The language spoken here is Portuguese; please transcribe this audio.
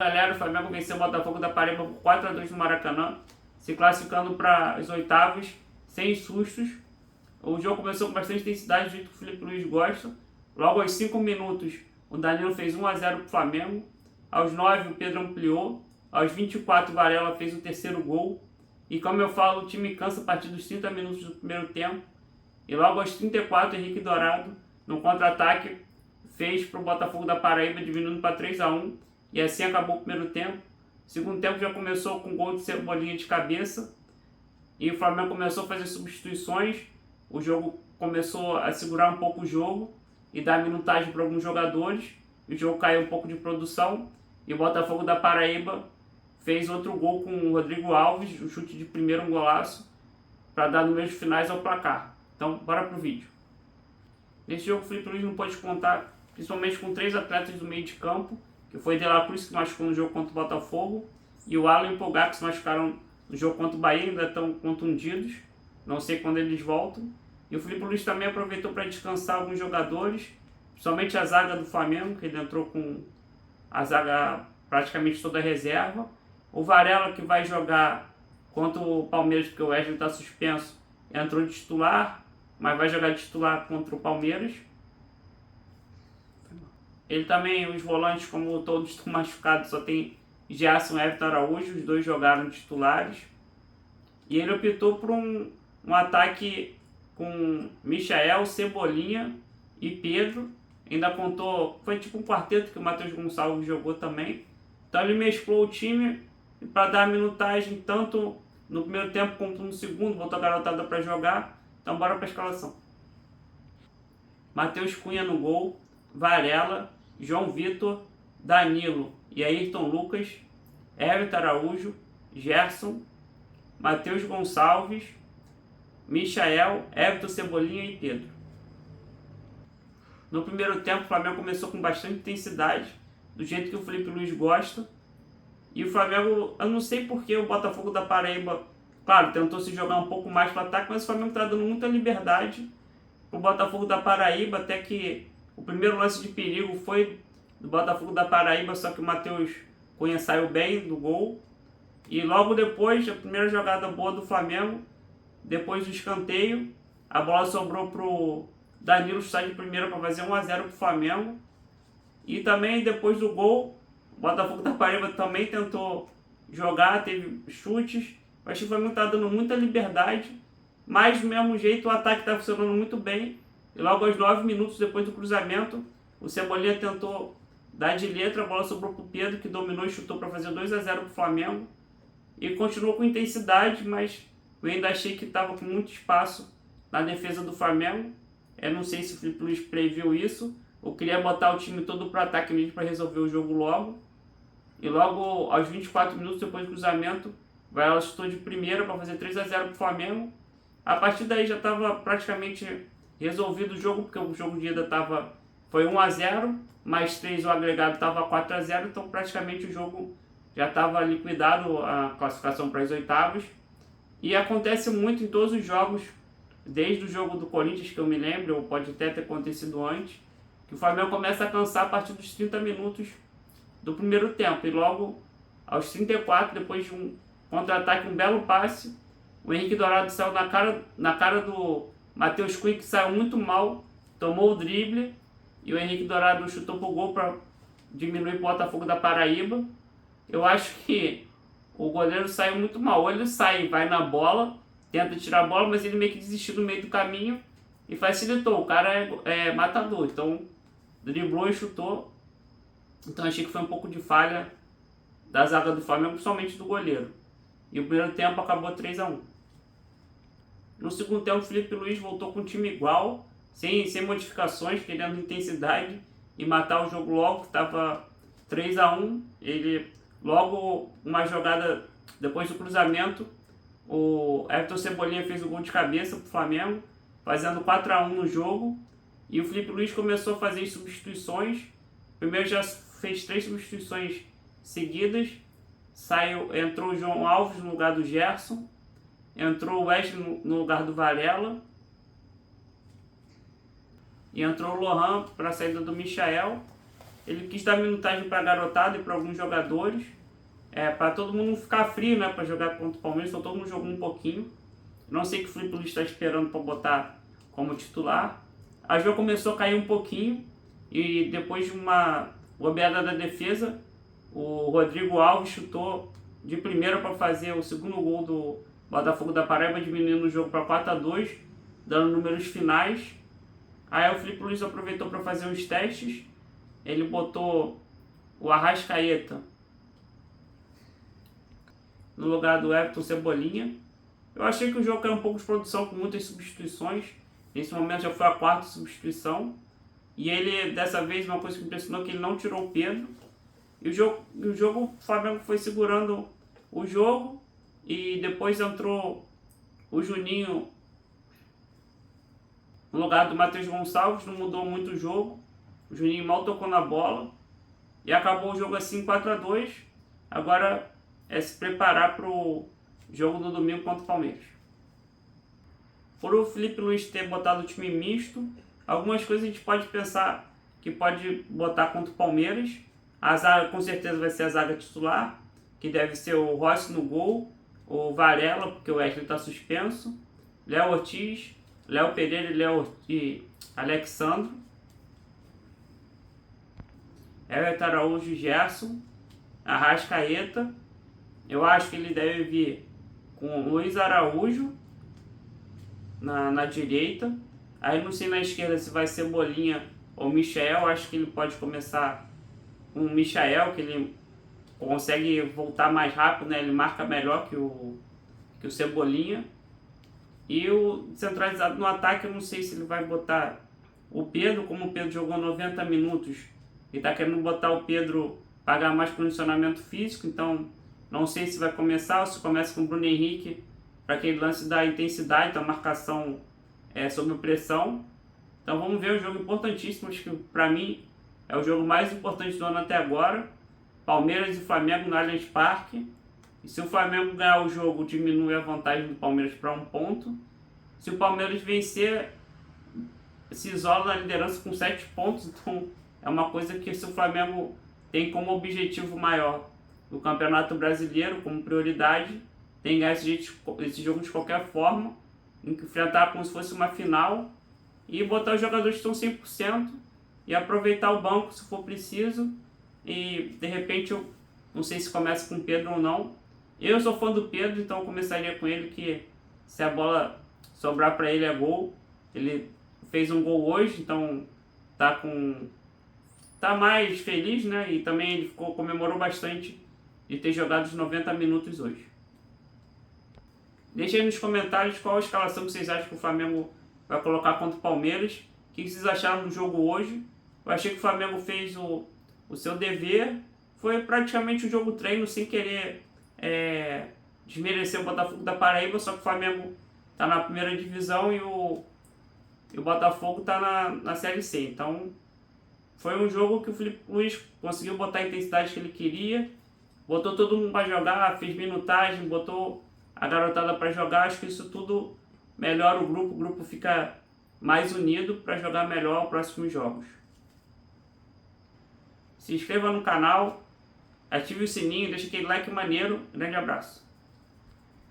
Galera, o Flamengo venceu o Botafogo da Paraíba por 4-2 no Maracanã, se classificando para as oitavas, sem sustos. O jogo começou com bastante intensidade, do jeito que o Felipe Luiz gosta. Logo aos 5 minutos, o Danilo fez 1-0 para o Flamengo. Aos 9, o Pedro ampliou. Aos 24, o Varela fez o terceiro gol. E como eu falo, o time cansa a partir dos 30 minutos do primeiro tempo. E logo aos 34, Henrique Dourado, no contra-ataque, fez para o Botafogo da Paraíba, diminuindo para 3-1. E assim acabou o primeiro tempo. O segundo tempo já começou com gol de Cebolinha de cabeça. E o Flamengo começou a fazer substituições. O jogo começou a segurar um pouco o jogo e dar minutagem para alguns jogadores. O jogo caiu um pouco de produção. E o Botafogo da Paraíba fez outro gol com o Rodrigo Alves, o chute de primeiro, um golaço, para dar números finais ao placar. Então, bora pro vídeo. Nesse jogo, o Felipe Luiz não pôde contar, principalmente com 3 atletas do meio de campo, que foi De La Cruz, que machucou no jogo contra o Botafogo, e o Alan e o Pulgar, que se machucaram no jogo contra o Bahia, ainda estão contundidos, não sei quando eles voltam. E o Felipe Luiz também aproveitou para descansar alguns jogadores, principalmente a zaga do Flamengo, que ele entrou com a zaga praticamente toda reserva. O Varela, que vai jogar contra o Palmeiras, porque o Wesley está suspenso, entrou de titular, mas vai jogar de titular contra o Palmeiras. Ele também, os volantes, como todos estão machucados, só tem Gerson e Everton Araújo, os dois jogaram titulares. E ele optou por um ataque com Michael, Cebolinha e Pedro. Ainda contou, foi tipo um quarteto que o Matheus Gonçalves jogou também. Então ele mesclou o time para dar minutagem tanto no primeiro tempo quanto no segundo, botou a garotada para jogar. Então bora para a escalação. Matheus Cunha no gol, Varela, João Vitor, Danilo e Ayrton Lucas, Everton Araújo, Gerson, Matheus Gonçalves, Michael, Everton, Cebolinha e Pedro. No primeiro tempo, o Flamengo começou com bastante intensidade, do jeito que o Felipe Luiz gosta. E o Flamengo, eu não sei porque o Botafogo da Paraíba, claro, tentou se jogar um pouco mais para o ataque, mas o Flamengo está dando muita liberdade para o Botafogo da Paraíba, até que o primeiro lance de perigo foi do Botafogo da Paraíba, só que o Matheus Cunha saiu bem do gol. E logo depois, a primeira jogada boa do Flamengo, depois do escanteio, a bola sobrou para o Danilo sair de primeira para fazer 1-0 para o Flamengo. E também depois do gol, o Botafogo da Paraíba também tentou jogar, teve chutes. Eu achei que o Flamengo está dando muita liberdade, mas do mesmo jeito o ataque está funcionando muito bem. E logo aos 9 minutos depois do cruzamento, o Cebolinha tentou dar de letra, a bola sobrou para o Pedro, que dominou e chutou para fazer 2-0 para o Flamengo. E continuou com intensidade, mas eu ainda achei que estava com muito espaço na defesa do Flamengo. Eu não sei se o Felipe Luiz previu isso. Eu queria botar o time todo para ataque mesmo para resolver o jogo logo. E logo aos 24 minutos depois do cruzamento, o Varela chutou de primeira para fazer 3-0 para o Flamengo. A partir daí já estava praticamente resolvido o jogo, porque o jogo de ida foi 1-0, mais 3 o agregado estava 4-0, então praticamente o jogo já estava liquidado, a classificação para as oitavas. E acontece muito em todos os jogos, desde o jogo do Corinthians, que eu me lembro, ou pode até ter acontecido antes, que o Flamengo começa a cansar a partir dos 30 minutos do primeiro tempo. E logo aos 34, depois de um contra-ataque, um belo passe, o Henrique Dourado saiu na cara do Matheus Cunha, que saiu muito mal, tomou o drible, e o Henrique Dourado chutou pro gol para diminuir o Botafogo da Paraíba. Eu acho que o goleiro saiu muito mal. Ou ele sai, vai na bola, tenta tirar a bola, mas ele meio que desistiu no meio do caminho e facilitou. O cara é matador, então driblou e chutou. Então achei que foi um pouco de falha da zaga do Flamengo, principalmente do goleiro. E o primeiro tempo acabou 3-1. No segundo tempo, o Felipe Luiz voltou com o time igual, sem modificações, querendo intensidade e matar o jogo logo, que estava 3-1. Ele, logo, uma jogada depois do cruzamento, o Everton Cebolinha fez o gol de cabeça para o Flamengo, fazendo 4-1 no jogo. E o Felipe Luiz começou a fazer as substituições. Primeiro já fez 3 substituições seguidas. Entrou o João Alves no lugar do Gerson. Entrou o Wesley no lugar do Varela. E entrou o Lohan para a saída do Michael. ele quis dar minutagem para a garotada e para alguns jogadores, para todo mundo não ficar frio, né, para jogar contra o Palmeiras, então todo mundo jogou um pouquinho. Não sei o que o Felipe Luiz está esperando para botar como titular. A jogo começou a cair um pouquinho e depois de uma goleada da defesa, o Rodrigo Alves chutou de primeira para fazer o segundo gol do Botafogo da Paraíba, diminuindo o jogo para 4-2, dando números finais. Aí o Felipe Luiz aproveitou para fazer uns testes. Ele botou o Arrascaeta no lugar do Everton Cebolinha. Eu achei que o jogo era um pouco de produção, com muitas substituições. Nesse momento já foi a 4ª substituição. E ele, dessa vez, uma coisa que me impressionou, que ele não tirou o Pedro. E o jogo, o Flamengo foi segurando o jogo. E depois entrou o Juninho no lugar do Matheus Gonçalves. Não mudou muito o jogo. O Juninho mal tocou na bola. E acabou o jogo assim 4-2. Agora é se preparar para o jogo do domingo contra o Palmeiras. Por o Felipe Luiz ter botado o time misto, algumas coisas a gente pode pensar que pode botar contra o Palmeiras. A zaga com certeza vai ser a zaga titular, que deve ser o Rossi no gol, o Varela, porque o Wesley está suspenso, Léo Ortiz, Léo Pereira e Alexandro, Everton Araújo e Gerson, Arrascaeta. Eu acho que ele deve vir com Luiz Araújo na direita. Aí não sei na esquerda se vai ser Cebolinha ou Michael. Acho que ele pode começar com o Michael, que ele consegue voltar mais rápido, né? Ele marca melhor que o Cebolinha. E o centralizado no ataque, eu não sei se ele vai botar o Pedro, como o Pedro jogou 90 minutos e está querendo botar o Pedro para ganhar mais condicionamento físico, então não sei se vai começar ou se começa com o Bruno Henrique para aquele lance da intensidade, da marcação sob pressão. Então vamos ver, um jogo importantíssimo, acho que para mim é o jogo mais importante do ano até agora. Palmeiras e Flamengo no Allianz Parque. E se o Flamengo ganhar o jogo, diminui a vantagem do Palmeiras para 1 ponto. Se o Palmeiras vencer, se isola na liderança com 7 pontos. Então é uma coisa que se o Flamengo tem como objetivo maior no Campeonato Brasileiro, como prioridade, tem que ganhar esse jogo de qualquer forma, enfrentar como se fosse uma final e botar os jogadores que estão 100% e aproveitar o banco se for preciso. E de repente eu não sei se começa com o Pedro ou não. Eu sou fã do Pedro, então eu começaria com ele, que se a bola sobrar para ele é gol. Ele fez um gol hoje, então tá mais feliz, né? E também ele comemorou bastante de ter jogado os 90 minutos hoje. Deixe aí nos comentários qual a escalação que vocês acham que o Flamengo vai colocar contra o Palmeiras. O que vocês acharam do jogo hoje? Eu achei que o Flamengo fez o seu dever. Foi praticamente um jogo treino, sem querer desmerecer o Botafogo da Paraíba, só que o Flamengo está na primeira divisão e o Botafogo está na Série C. Então foi um jogo que o Felipe Luiz conseguiu botar a intensidade que ele queria, botou todo mundo para jogar, fez minutagem, botou a garotada para jogar. Acho que isso tudo melhora o grupo fica mais unido para jogar melhor os próximos jogos. Se inscreva no canal, ative o sininho, deixa aquele like maneiro. Grande abraço.